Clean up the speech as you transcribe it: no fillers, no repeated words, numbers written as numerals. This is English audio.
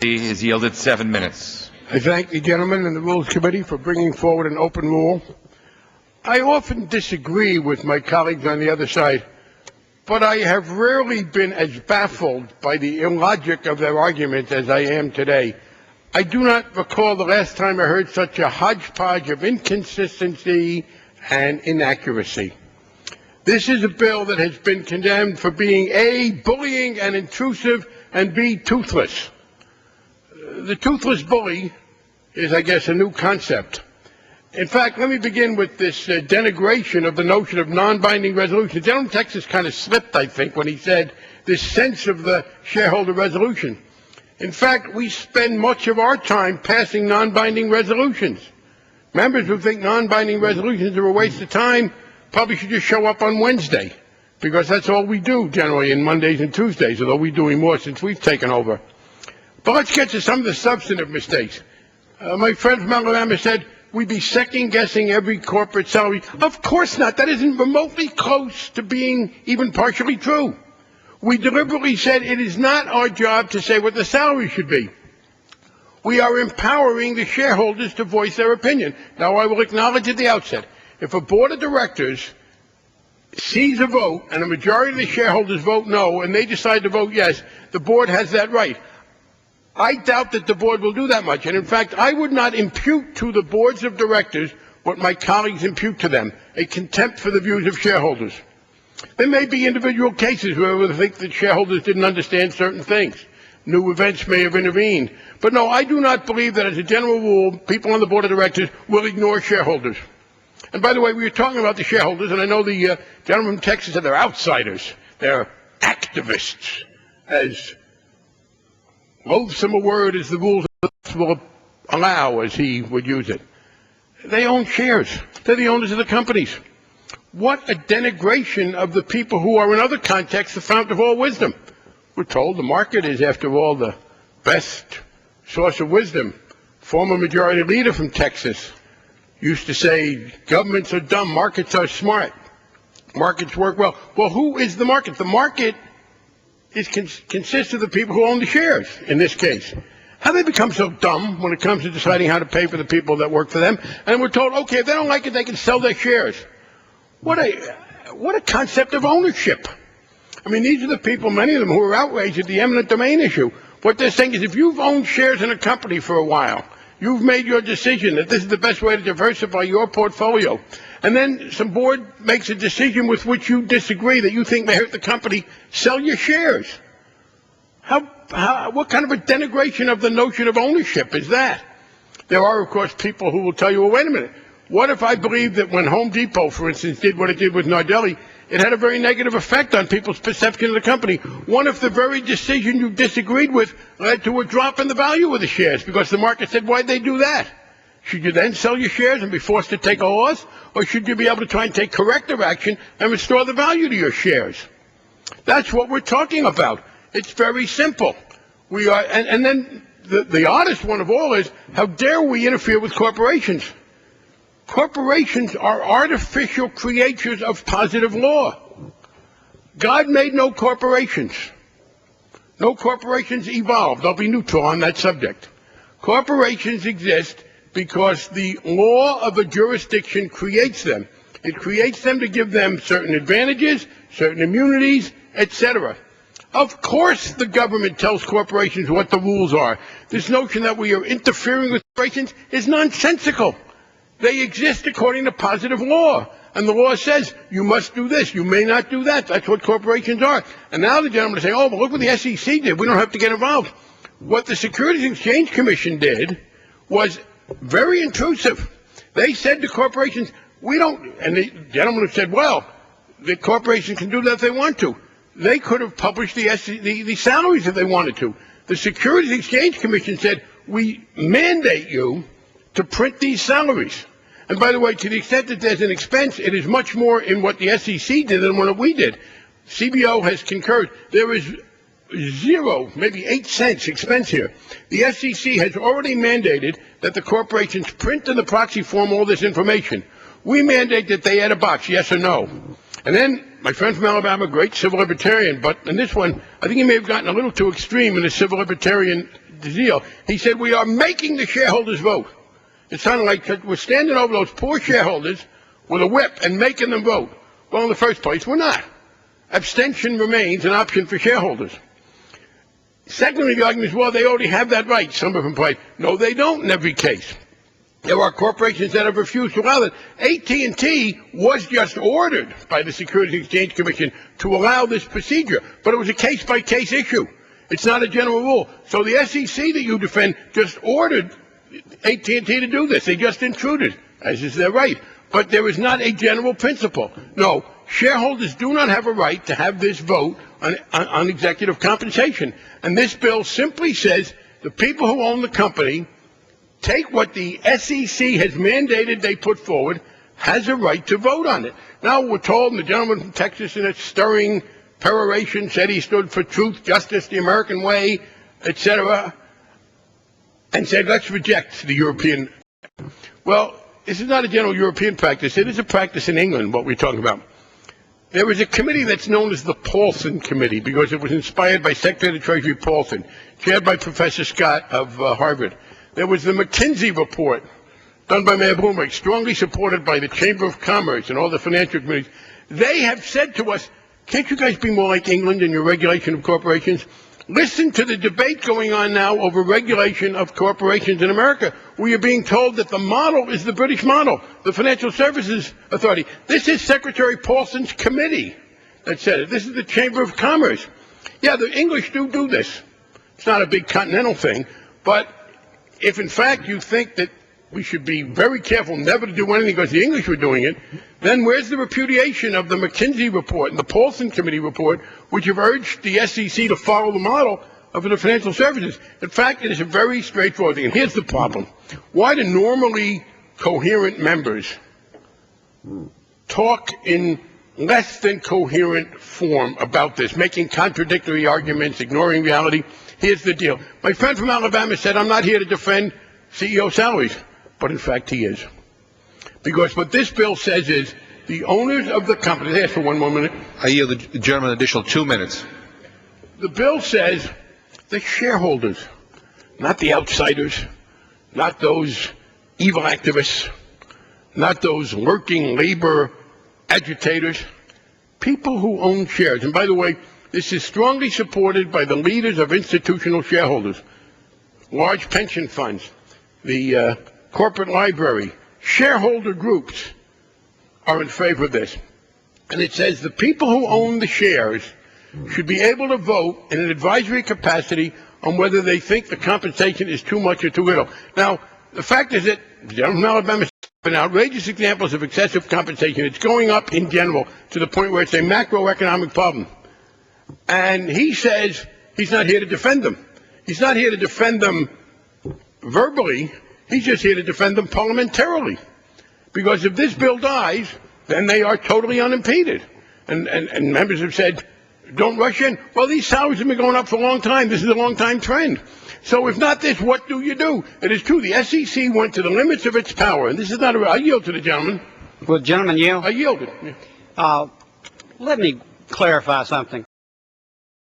is yielded 7 minutes. I thank the gentleman and the Rules Committee for bringing forward an open rule. I often disagree with my colleagues on the other side, but I have rarely been as baffled by the illogic of their arguments as I am today. I do not recall the last time I heard such a hodgepodge of inconsistency and inaccuracy. This is a bill that has been condemned for being A, bullying and intrusive, and B, toothless. The toothless bully is, I guess, a new concept. In fact, let me begin with this denigration of the notion of non-binding resolution. The gentleman from Texas kind of slipped, I think, when he said this sense of the shareholder resolution. In fact, we spend much of our time passing non-binding resolutions. Members who think non-binding resolutions are a waste of time probably should just show up on Wednesday, because that's all we do generally in Mondays and Tuesdays, although we're doing more since we've taken over. But let's get to some of the substantive mistakes. My friend from Alabama said we'd be second-guessing every corporate salary. Of course not. That isn't remotely close to being even partially true. We deliberately said it is not our job to say what the salary should be. We are empowering the shareholders to voice their opinion. Now, I will acknowledge at the outset, if a board of directors sees a vote and a majority of the shareholders vote no and they decide to vote yes, the board has that right. I doubt that the board will do that much. And in fact, I would not impute to the boards of directors what my colleagues impute to them, a contempt for the views of shareholders. There may be individual cases where we think that shareholders didn't understand certain things. New events may have intervened. But no, I do not believe that as a general rule, people on the board of directors will ignore shareholders. And by the way, we were talking about the shareholders, and I know the gentleman from Texas said they're outsiders. They're activists, as loathsome a word as the rules will allow, as he would use it. They own shares. They're the owners of the companies. What a denigration of the people who are in other contexts the fount of all wisdom. We're told the market is, after all, the best source of wisdom. Former majority leader from Texas used to say, governments are dumb, markets are smart. Markets work well. Well, who is the market? The market consists of the people who own the shares, in this case. How do they become so dumb when it comes to deciding how to pay for the people that work for them? And we're told, okay, if they don't like it, they can sell their shares. What a concept of ownership. I mean, these are the people, many of them, who are outraged at the eminent domain issue. What they're saying is, if you've owned shares in a company for a while, you've made your decision that this is the best way to diversify your portfolio, and then some board makes a decision with which you disagree that you think may hurt the company, sell your shares. What kind of a denigration of the notion of ownership is that? There are, of course, people who will tell you, well, wait a minute. What if I believe that when Home Depot, for instance, did what it did with Nardelli, it had a very negative effect on people's perception of the company? What if the very decision you disagreed with led to a drop in the value of the shares because the market said, why'd they do that? Should you then sell your shares and be forced to take a loss? Or should you be able to try and take corrective action and restore the value to your shares? That's what we're talking about. It's very simple. We are, and then the oddest one of all is, how dare we interfere with corporations? Corporations are artificial creatures of positive law. God made no corporations. No corporations evolved. I'll be neutral on that subject. Corporations exist because the law of a jurisdiction creates them. It creates them to give them certain advantages, certain immunities, etc. Of course the government tells corporations what the rules are. This notion that we are interfering with corporations is nonsensical. They exist according to positive law. And the law says, you must do this, you may not do that. That's what corporations are. And now the gentleman is saying, oh, but look what the SEC did. We don't have to get involved. What the Securities and Exchange Commission did was very intrusive. They said to corporations, we don't, and the gentleman said, well, the corporation can do that if they want to. They could have published the salaries if they wanted to. The Securities and Exchange Commission said, we mandate you to print these salaries. And by the way, to the extent that there's an expense, it is much more in what the SEC did than what we did. CBO has concurred. There is 0, maybe 8 cents expense here. The SEC has already mandated that the corporations print in the proxy form all this information. We mandate that they add a box, yes or no. And then my friend from Alabama, great civil libertarian, but in this one, I think he may have gotten a little too extreme in his civil libertarian the deal. He said, we are making the shareholders vote. It sounded like we're standing over those poor shareholders with a whip and making them vote. Well, in the first place, we're not. Abstention remains an option for shareholders. Secondly, the argument is, well, they already have that right. Some of them play. No, they don't in every case. There are corporations that have refused to allow it. AT&T was just ordered by the Securities and Exchange Commission to allow this procedure, but it was a case-by-case issue. It's not a general rule. So the SEC that you defend just ordered AT&T to do this. They just intruded, as is their right. But there is not a general principle. No, shareholders do not have a right to have this vote on executive compensation. And this bill simply says the people who own the company take what the SEC has mandated they put forward, has a right to vote on it. Now we're told, and the gentleman from Texas in a stirring peroration said he stood for truth, justice, the American way, etc., and said, let's reject the European. Well, this is not a general European practice. It is a practice in England, what we're talking about. There is a committee that's known as the Paulson Committee because it was inspired by Secretary of the Treasury Paulson, chaired by Professor Scott of Harvard. There was the McKinsey report done by Mayor Bloomberg, strongly supported by the Chamber of Commerce and all the financial committees. They have said to us, can't you guys be more like England in your regulation of corporations? Listen to the debate going on now over regulation of corporations in America. We are being told that the model is the British model, the Financial Services Authority. This is Secretary Paulson's committee that said it. This is the Chamber of Commerce. Yeah, the English do this. It's not a big continental thing, but if in fact you think that we should be very careful never to do anything because the English were doing it, then where's the repudiation of the McKinsey report and the Paulson Committee report, which have urged the SEC to follow the model of the financial services? In fact, it is a very straightforward thing. And here's the problem. Why do normally coherent members talk in less than coherent form about this, making contradictory arguments, ignoring reality? Here's the deal. My friend from Alabama said, I'm not here to defend CEO salaries. But in fact, he is. Because what this bill says is the owners of the company, ask for one more minute. I yield the gentleman an additional 2 minutes. The bill says the shareholders, not the outsiders, not those evil activists, not those lurking labor agitators, people who own shares. And by the way, this is strongly supported by the leaders of institutional shareholders, large pension funds, the corporate library, shareholder groups are in favor of this. And it says the people who own the shares should be able to vote in an advisory capacity on whether they think the compensation is too much or too little. Now, the fact is that the gentleman from Alabama has been outrageous examples of excessive compensation. It's going up in general to the point where it's a macroeconomic problem. And he says he's not here to defend them. He's not here to defend them verbally. He's just here to defend them parliamentarily. Because if this bill dies, then they are totally unimpeded. And members have said, don't rush in. Well, these salaries have been going up for a long time. This is a long-time trend. So if not this, what do you do? It is true. The SEC went to the limits of its power. And this is not I yield to the gentleman. Will the gentleman yield? I yielded. Let me clarify something.